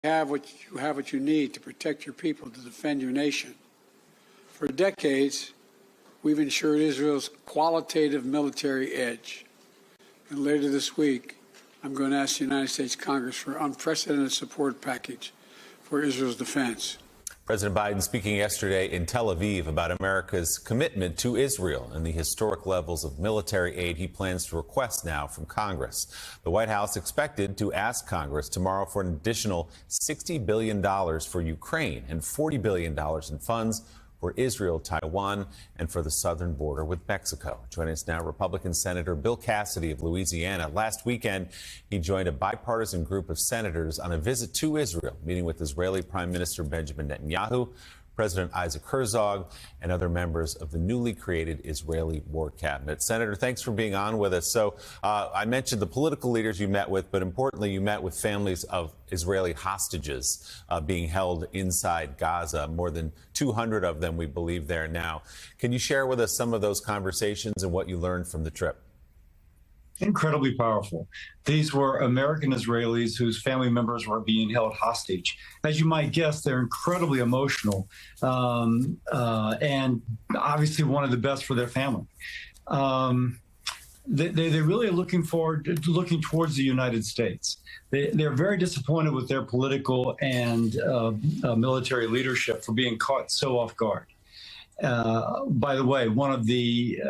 have what you need to protect your people, to defend your nation. For decades, we've ensured Israel's qualitative military edge. And later this week, I'm going to ask the United States Congress for an unprecedented support package for Israel's defense. President Biden speaking yesterday in Tel Aviv about America's commitment to Israel and the historic levels of military aid he plans to request now from Congress. The White House expected to ask Congress tomorrow for an additional $60 billion for Ukraine and $40 billion in funds for Israel, Taiwan, and for the southern border with Mexico. Joining us now, Republican Senator Bill Cassidy of Louisiana. Last weekend, he joined a bipartisan group of senators on a visit to Israel, meeting with Israeli Prime Minister Benjamin Netanyahu, President Isaac Herzog, and other members of the newly created Israeli war cabinet. Senator, thanks for being on with us. So I mentioned the political leaders you met with, but importantly, you met with families of Israeli hostages being held inside Gaza, more than 200 of them, we believe, there now. Can you share with us some of those conversations and what you learned from the trip? Incredibly powerful. These were American Israelis whose family members were being held hostage. As you might guess, they're incredibly emotional and obviously one of the best for their family. They really are looking towards the United States. They're very disappointed with their political and military leadership for being caught so off guard. By the way, one of the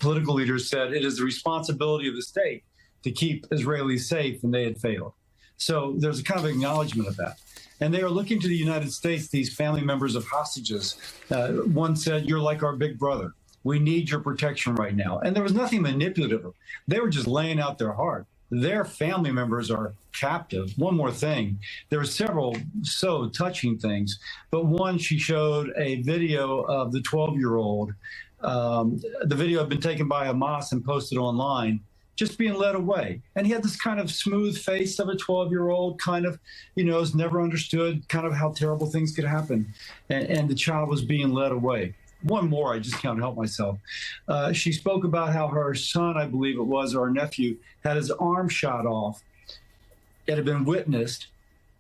political leaders said it is the responsibility of the state to keep Israelis safe, and they had failed. So there's a kind of acknowledgement of that. And they are looking to the United States, these family members of hostages. One said, "You're like our big brother. We need your protection right now." And there was nothing manipulative. They were just laying out their heart. Their family members are captive. One more thing, there were several so touching things, but one, she showed a video of the 12-year-old. The video had been taken by Hamas and posted online, just being led away. And he had this kind of smooth face of a 12-year-old, kind of, has never understood kind of how terrible things could happen. And the child was being led away. One more, I just can't help myself. She spoke about how her son, I believe it was, or her nephew, had his arm shot off. It had been witnessed.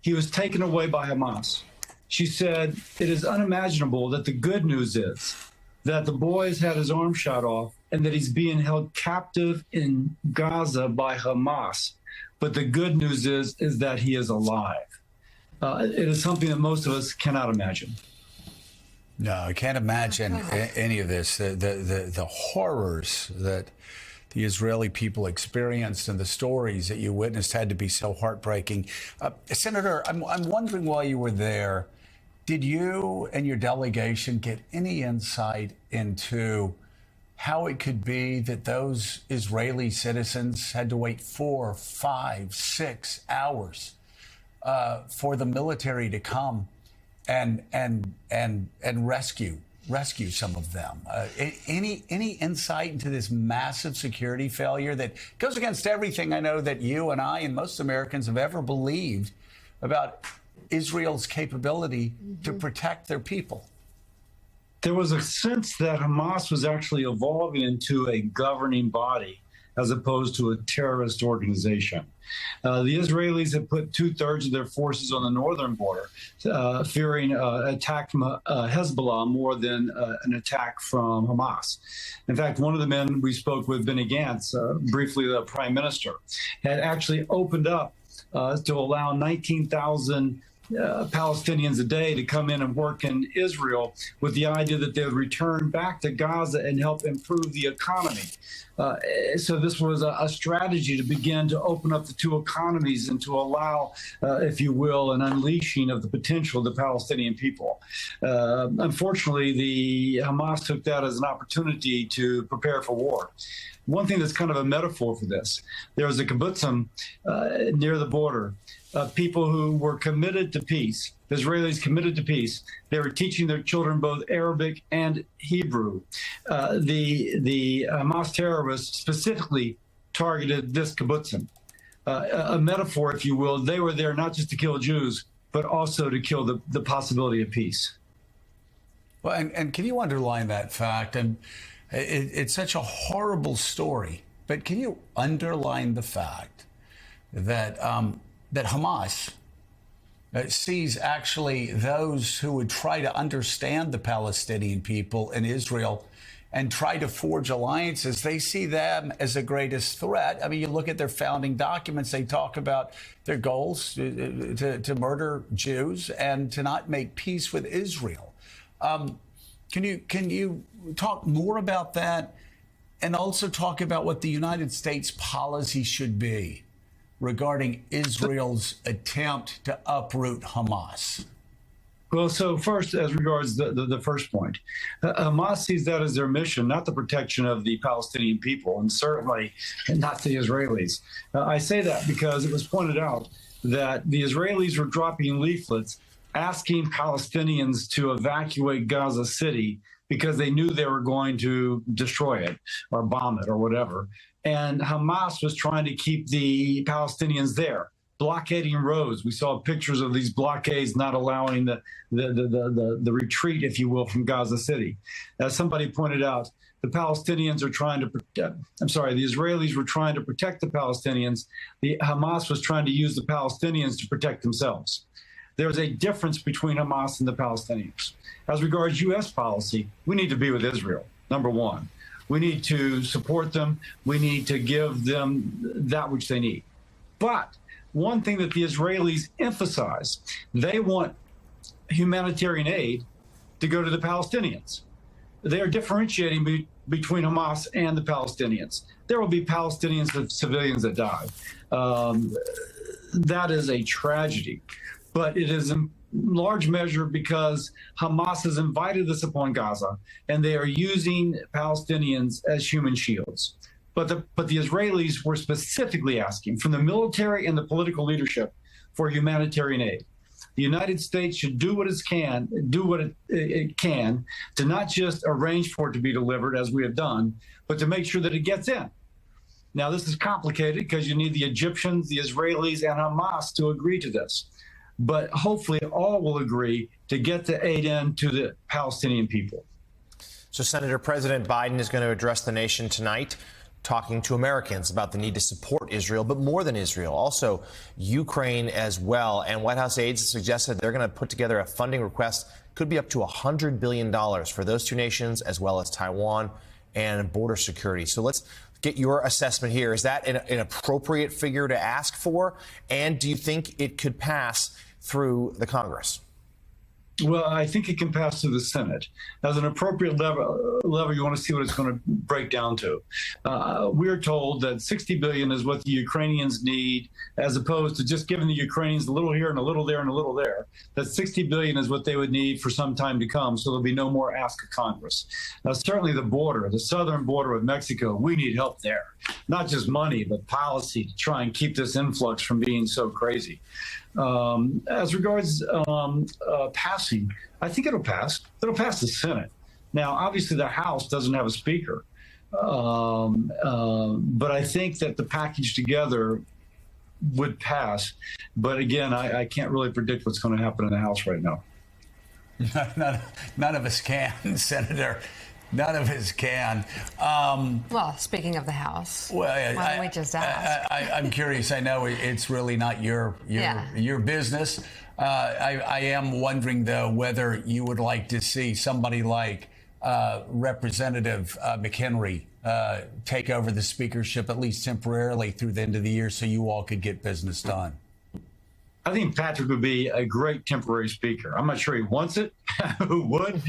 He was taken away by Hamas. She said, "It is unimaginable that the good news is that the boy has had his arm shot off and that he's being held captive in Gaza by Hamas. But the good news is that he is alive." It is something that most of us cannot imagine. No, I can't imagine any of this. The horrors that the Israeli people experienced and the stories that you witnessed had to be so heartbreaking. Senator, I'm wondering, while you were there, did you and your delegation get any insight into how it could be that those Israeli citizens had to wait 4, 5, 6 hours for the military to come and rescue some of them? Any insight into this massive security failure that goes against everything I know that you and I and most Americans have ever believed about Israel's capability to protect their people? There was a sense that Hamas was actually evolving into a governing body as opposed to a terrorist organization. The Israelis had put 2/3 of their forces on the northern border, fearing attack from Hezbollah more than an attack from Hamas. In fact, one of the men we spoke with, Benny Gantz, briefly the prime minister, had actually opened up to allow 19,000 Palestinians a day to come in and work in Israel, with the idea that they would return back to Gaza and help improve the economy. So this was a strategy to begin to open up the two economies and to allow, if you will, an unleashing of the potential of the Palestinian people. Unfortunately, the Hamas took that as an opportunity to prepare for war. One thing that's kind of a metaphor for this, there was a kibbutzim near the border of people who were committed to peace, Israelis committed to peace. They were teaching their children both Arabic and Hebrew. The Hamas terrorists specifically targeted this kibbutzim. A metaphor, if you will. They were there not just to kill Jews, but also to kill the possibility of peace. Well, and can you underline that fact? And it's such a horrible story, but can you underline the fact that that Hamas sees actually those who would try to understand the Palestinian people in Israel and try to forge alliances, they see them as the greatest threat. I mean, you look at their founding documents, they talk about their goals to murder Jews and to not make peace with Israel. Can you talk more about that and also talk about what the United States policy should be regarding Israel's attempt to uproot Hamas? Well, so first, as regards the first point, Hamas sees that as their mission, not the protection of the Palestinian people, and certainly not the Israelis. I say that because it was pointed out that the Israelis were dropping leaflets asking Palestinians to evacuate Gaza City because they knew they were going to destroy it or bomb it or whatever. And Hamas was trying to keep the Palestinians there, blockading roads. We saw pictures of these blockades not allowing the retreat, if you will, from Gaza City. As somebody pointed out, the Palestinians are trying to protect, the Israelis were trying to protect the Palestinians. The Hamas was trying to use the Palestinians to protect themselves. There's a difference between Hamas and the Palestinians. As regards U.S. policy, we need to be with Israel, number one. We need to support them. We need to give them that which they need. But one thing that the Israelis emphasize, they want humanitarian aid to go to the Palestinians. They are differentiating between Hamas and the Palestinians. There will be Palestinians, civilians that die. That is a tragedy. But it is in large measure because Hamas has invited this upon Gaza, and they are using Palestinians as human shields. But the Israelis were specifically asking from the military and the political leadership for humanitarian aid. The United States should do what it can to not just arrange for it to be delivered, as we have done, but to make sure that it gets in. Now, this is complicated because you need the Egyptians, the Israelis, and Hamas to agree to this. But hopefully all will agree to get the aid in to the Palestinian people. So, Senator, President Biden is going to address the nation tonight, talking to Americans about the need to support Israel, but more than Israel, also Ukraine as well. And White House aides suggested they're going to put together a funding request, could be up to $100 billion for those two nations, as well as Taiwan and border security. So let's get your assessment here. Is that an appropriate figure to ask for? And do you think it could pass through the Congress? Well, I think it can pass through the Senate. As an appropriate level, you want to see what it's going to break down to. We're told that $60 billion is what the Ukrainians need, as opposed to just giving the Ukrainians a little here and a little there and a little there. That $60 billion is what they would need for some time to come, so there'll be no more ask of Congress. Certainly the border, the southern border with Mexico, we need help there. Not just money, but policy to try and keep this influx from being so crazy. As regards passing, I think it'll pass. It'll pass the Senate. Now, obviously, the House doesn't have a speaker, but I think that the package together would pass. But again, I can't really predict what's going to happen in the House right now. None of us can, Senator. None of us can. Well, speaking of the House, well, why don't we just ask? I'm curious. I know it's really not your business. I am wondering, though, whether you would like to see somebody like Representative McHenry take over the speakership, at least temporarily, through the end of the year, so you all could get business done. I think Patrick would be a great temporary speaker. I'm not sure he wants it. Who would?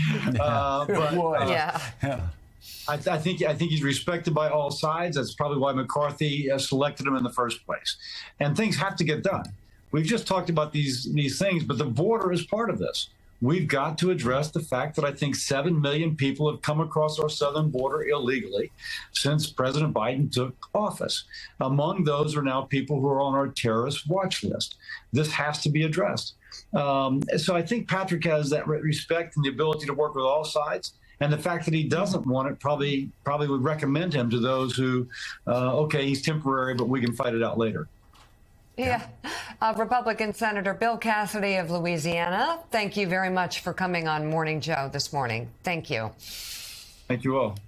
I think he's respected by all sides. That's probably why McCarthy selected him in the first place. And things have to get done. We've just talked about these things, but the border is part of this. We've got to address the fact that I think 7 million people have come across our southern border illegally since President Biden took office. Among those are now people who are on our terrorist watch list. This has to be addressed. So I think Patrick has that respect and the ability to work with all sides. And the fact that he doesn't want it probably would recommend him to those who, okay, he's temporary, but we can fight it out later. Yeah. Republican Senator Bill Cassidy of Louisiana, thank you very much for coming on Morning Joe this morning. Thank you. Thank you all.